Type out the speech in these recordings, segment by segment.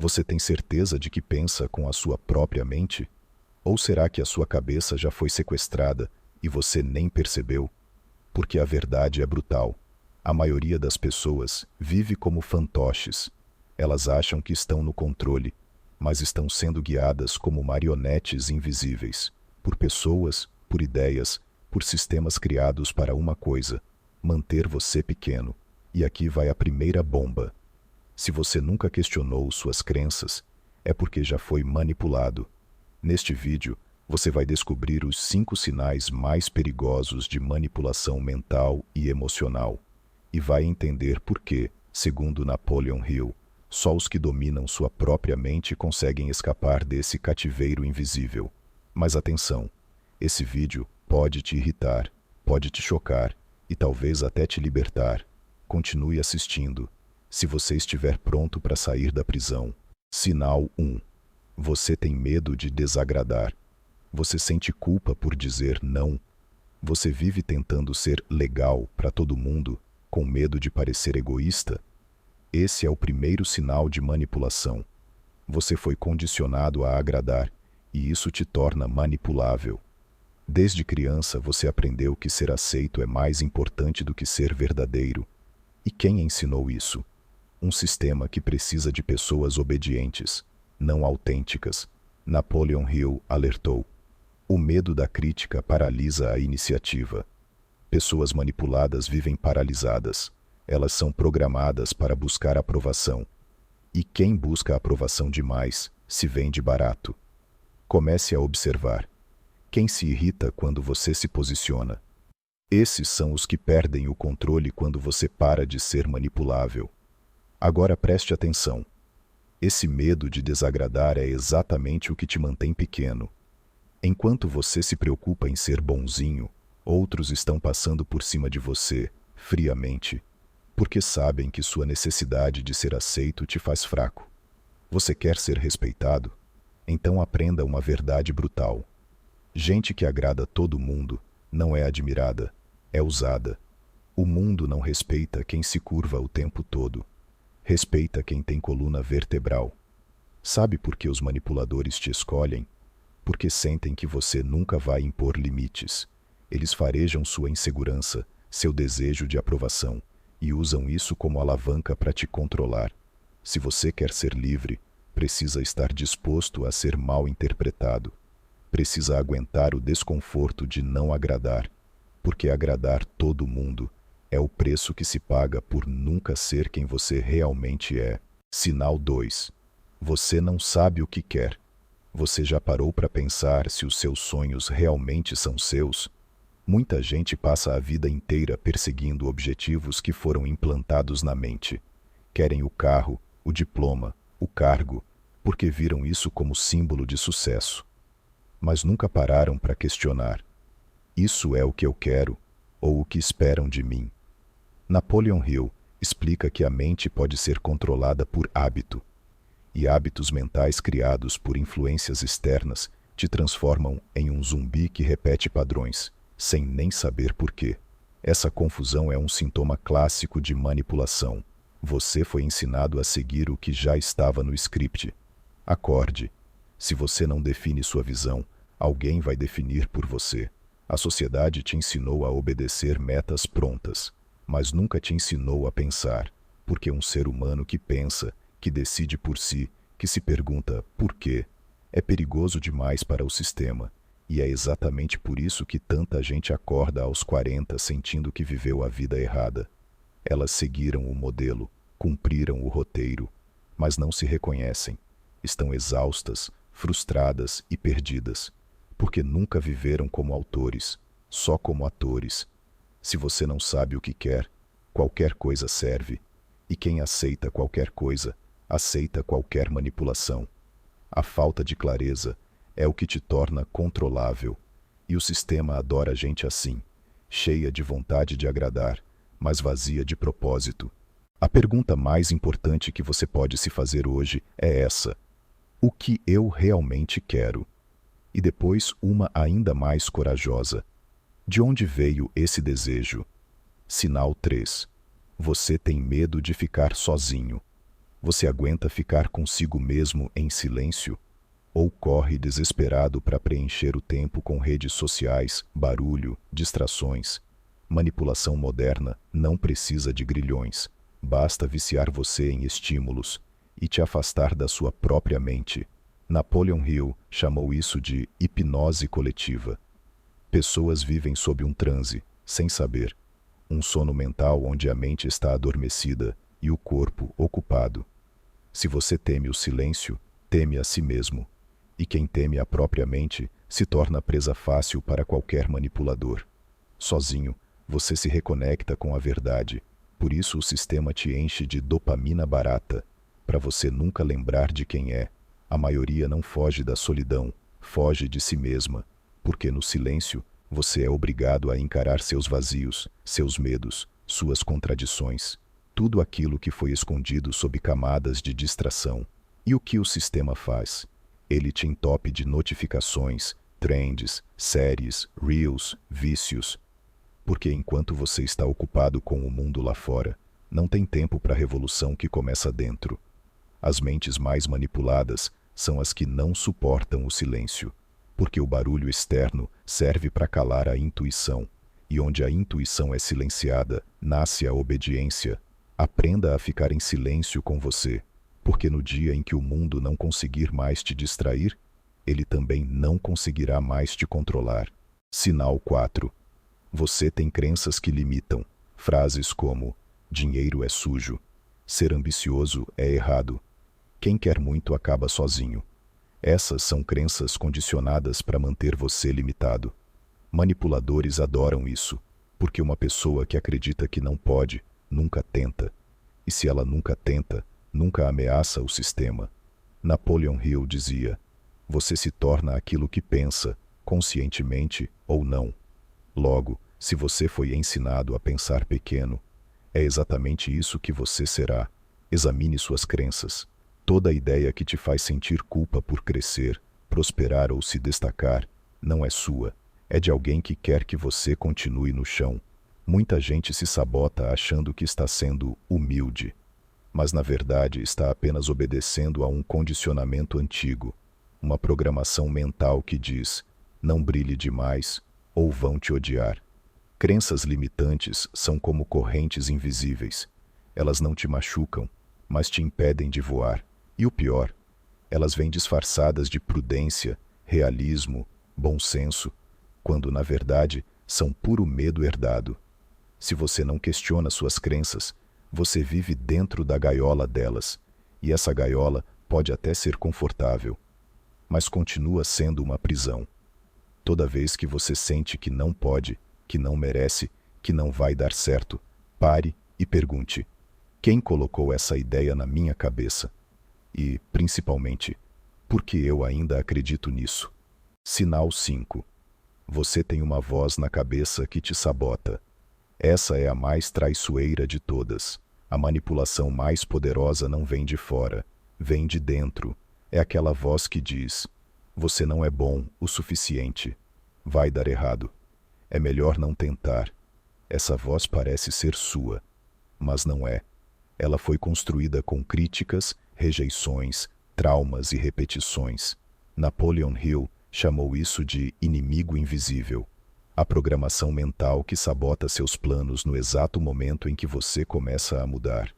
Você tem certeza de que pensa com a sua própria mente? Ou será que a sua cabeça já foi sequestrada e você nem percebeu? Porque a verdade é brutal. A maioria das pessoas vive como fantoches. Elas acham que estão no controle, mas estão sendo guiadas como marionetes invisíveis, por pessoas, por ideias, por sistemas criados para uma coisa: manter você pequeno. E aqui vai a primeira bomba. Se você nunca questionou suas crenças, é porque já foi manipulado. Neste vídeo, você vai descobrir os 5 sinais mais perigosos de manipulação mental e emocional. E vai entender por que, segundo Napoleon Hill, só os que dominam sua própria mente conseguem escapar desse cativeiro invisível. Mas atenção, esse vídeo pode te irritar, pode te chocar e talvez até te libertar. Continue assistindo. Se você estiver pronto para sair da prisão. Sinal 1. Você tem medo de desagradar. Você sente culpa por dizer não. Você vive tentando ser legal para todo mundo, com medo de parecer egoísta. Esse é o primeiro sinal de manipulação. Você foi condicionado a agradar, e isso te torna manipulável. Desde criança você aprendeu que ser aceito é mais importante do que ser verdadeiro. E quem ensinou isso? Um sistema que precisa de pessoas obedientes, não autênticas. Napoleon Hill alertou. O medo da crítica paralisa a iniciativa. Pessoas manipuladas vivem paralisadas. Elas são programadas para buscar aprovação. E quem busca aprovação demais se vende barato. Comece a observar. Quem se irrita quando você se posiciona? Esses são os que perdem o controle quando você para de ser manipulável. Agora preste atenção. Esse medo de desagradar é exatamente o que te mantém pequeno. Enquanto você se preocupa em ser bonzinho, outros estão passando por cima de você, friamente, porque sabem que sua necessidade de ser aceito te faz fraco. Você quer ser respeitado? Então aprenda uma verdade brutal. Gente que agrada todo mundo não é admirada, é usada. O mundo não respeita quem se curva o tempo todo. Respeita quem tem coluna vertebral. Sabe por que os manipuladores te escolhem? Porque sentem que você nunca vai impor limites. Eles farejam sua insegurança, seu desejo de aprovação, e usam isso como alavanca para te controlar. Se você quer ser livre, precisa estar disposto a ser mal interpretado. Precisa aguentar o desconforto de não agradar, porque agradar todo mundo é o preço que se paga por nunca ser quem você realmente é. Sinal 2. Você não sabe o que quer. Você já parou para pensar se os seus sonhos realmente são seus? Muita gente passa a vida inteira perseguindo objetivos que foram implantados na mente. Querem o carro, o diploma, o cargo, porque viram isso como símbolo de sucesso. Mas nunca pararam para questionar. Isso é o que eu quero, ou o que esperam de mim? Napoleon Hill explica que a mente pode ser controlada por hábito, e hábitos mentais criados por influências externas te transformam em um zumbi que repete padrões, sem nem saber por quê. Essa confusão é um sintoma clássico de manipulação. Você foi ensinado a seguir o que já estava no script. Acorde. Se você não define sua visão, alguém vai definir por você. A sociedade te ensinou a obedecer metas prontas, mas nunca te ensinou a pensar, porque um ser humano que pensa, que decide por si, que se pergunta por quê, é perigoso demais para o sistema, e é exatamente por isso que tanta gente acorda aos 40 sentindo que viveu a vida errada. Elas seguiram o modelo, cumpriram o roteiro, mas não se reconhecem. Estão exaustas, frustradas e perdidas, porque nunca viveram como autores, só como atores. Se você não sabe o que quer, qualquer coisa serve, e quem aceita qualquer coisa, aceita qualquer manipulação. A falta de clareza é o que te torna controlável, e o sistema adora gente assim, cheia de vontade de agradar, mas vazia de propósito. A pergunta mais importante que você pode se fazer hoje é essa: o que eu realmente quero? E depois uma ainda mais corajosa: de onde veio esse desejo? Sinal 3. Você tem medo de ficar sozinho. Você aguenta ficar consigo mesmo em silêncio? Ou corre desesperado para preencher o tempo com redes sociais, barulho, distrações? Manipulação moderna não precisa de grilhões. Basta viciar você em estímulos e te afastar da sua própria mente. Napoleon Hill chamou isso de hipnose coletiva. Pessoas vivem sob um transe, sem saber. Um sono mental onde a mente está adormecida e o corpo ocupado. Se você teme o silêncio, teme a si mesmo. E quem teme a própria mente se torna presa fácil para qualquer manipulador. Sozinho, você se reconecta com a verdade. Por isso o sistema te enche de dopamina barata, para você nunca lembrar de quem é. A maioria não foge da solidão, foge de si mesma, porque no silêncio você é obrigado a encarar seus vazios, seus medos, suas contradições, tudo aquilo que foi escondido sob camadas de distração. E o que o sistema faz? Ele te entope de notificações, trends, séries, reels, vícios. Porque enquanto você está ocupado com o mundo lá fora, não tem tempo para a revolução que começa dentro. As mentes mais manipuladas são as que não suportam o silêncio, porque o barulho externo serve para calar a intuição, e onde a intuição é silenciada, nasce a obediência. Aprenda a ficar em silêncio com você, porque no dia em que o mundo não conseguir mais te distrair, ele também não conseguirá mais te controlar. Sinal 4. Você tem crenças que limitam. Frases como: dinheiro é sujo, ser ambicioso é errado, quem quer muito acaba sozinho. Essas são crenças condicionadas para manter você limitado. Manipuladores adoram isso, porque uma pessoa que acredita que não pode, nunca tenta. E se ela nunca tenta, nunca ameaça o sistema. Napoleon Hill dizia: você se torna aquilo que pensa, conscientemente ou não. Logo, se você foi ensinado a pensar pequeno, é exatamente isso que você será. Examine suas crenças. Toda ideia que te faz sentir culpa por crescer, prosperar ou se destacar, não é sua. É de alguém que quer que você continue no chão. Muita gente se sabota achando que está sendo humilde, mas na verdade está apenas obedecendo a um condicionamento antigo, uma programação mental que diz: não brilhe demais ou vão te odiar. Crenças limitantes são como correntes invisíveis. Elas não te machucam, mas te impedem de voar. E o pior, elas vêm disfarçadas de prudência, realismo, bom senso, quando na verdade são puro medo herdado. Se você não questiona suas crenças, você vive dentro da gaiola delas, e essa gaiola pode até ser confortável, mas continua sendo uma prisão. Toda vez que você sente que não pode, que não merece, que não vai dar certo, pare e pergunte: quem colocou essa ideia na minha cabeça? E, principalmente, por que eu ainda acredito nisso? Sinal 5. Você tem uma voz na cabeça que te sabota. Essa é a mais traiçoeira de todas. A manipulação mais poderosa não vem de fora, vem de dentro. É aquela voz que diz: você não é bom o suficiente. Vai dar errado. É melhor não tentar. Essa voz parece ser sua, mas não é. Ela foi construída com críticas, rejeições, traumas e repetições. Napoleon Hill chamou isso de inimigo invisível. A programação mental que sabota seus planos no exato momento em que você começa a mudar.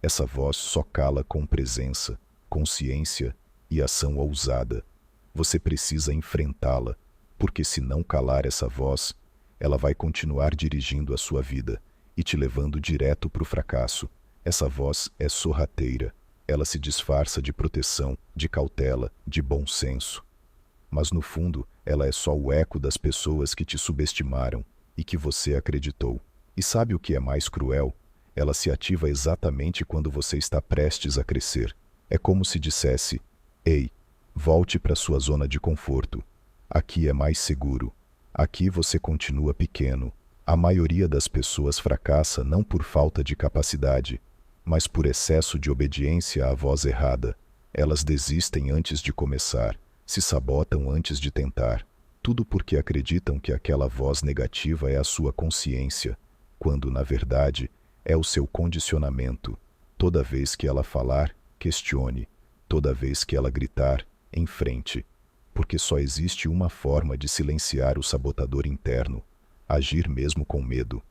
Essa voz só cala com presença, consciência e ação ousada. Você precisa enfrentá-la, porque se não calar essa voz, ela vai continuar dirigindo a sua vida e te levando direto para o fracasso. Essa voz é sorrateira. Ela se disfarça de proteção, de cautela, de bom senso. Mas no fundo, ela é só o eco das pessoas que te subestimaram e que você acreditou. E sabe o que é mais cruel? Ela se ativa exatamente quando você está prestes a crescer. É como se dissesse: ei, volte para sua zona de conforto. Aqui é mais seguro. Aqui você continua pequeno. A maioria das pessoas fracassa não por falta de capacidade, mas por excesso de obediência à voz errada. Elas desistem antes de começar, se sabotam antes de tentar. Tudo porque acreditam que aquela voz negativa é a sua consciência, quando, na verdade, é o seu condicionamento. Toda vez que ela falar, Questione, toda vez que ela gritar, enfrente, porque só existe uma forma de silenciar o sabotador interno: agir mesmo com medo.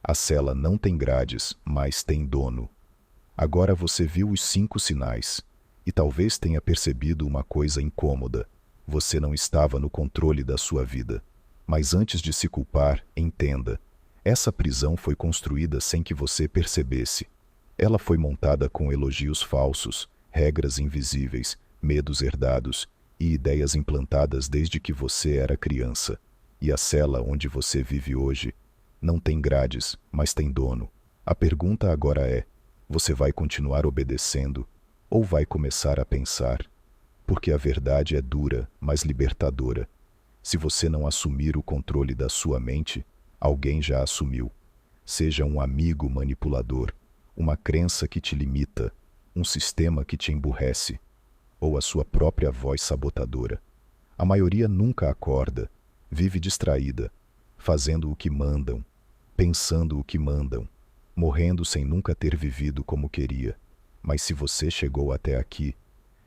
A cela não tem grades, mas tem dono. Agora você viu os 5 sinais, e talvez tenha percebido uma coisa incômoda: você não estava no controle da sua vida. Mas antes de se culpar, entenda: essa prisão foi construída sem que você percebesse. Ela foi montada com elogios falsos, regras invisíveis, medos herdados e ideias implantadas desde que você era criança. E a cela onde você vive hoje não tem grades, mas tem dono. A pergunta agora é: você vai continuar obedecendo ou vai começar a pensar? Porque a verdade é dura, mas libertadora. Se você não assumir o controle da sua mente, alguém já assumiu. Seja um amigo manipulador, uma crença que te limita, um sistema que te emburrece, ou a sua própria voz sabotadora. A maioria nunca acorda, vive distraída, fazendo o que mandam, pensando o que mandam, morrendo sem nunca ter vivido como queria. Mas se você chegou até aqui,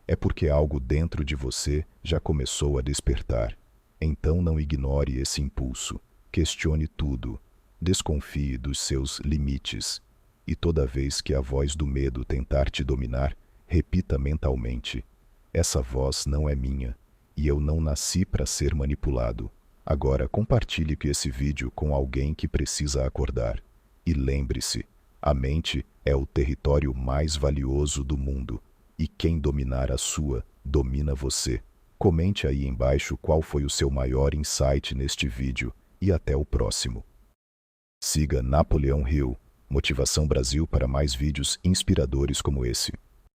é porque algo dentro de você já começou a despertar. Então não ignore esse impulso. Questione tudo. Desconfie dos seus limites. E toda vez que a voz do medo tentar te dominar, repita mentalmente: essa voz não é minha, e eu não nasci para ser manipulado. Agora compartilhe esse vídeo com alguém que precisa acordar. E lembre-se, a mente é o território mais valioso do mundo. E quem dominar a sua, domina você. Comente aí embaixo qual foi o seu maior insight neste vídeo e até o próximo. Siga Napoleão Hill, Motivação Brasil para mais vídeos inspiradores como esse.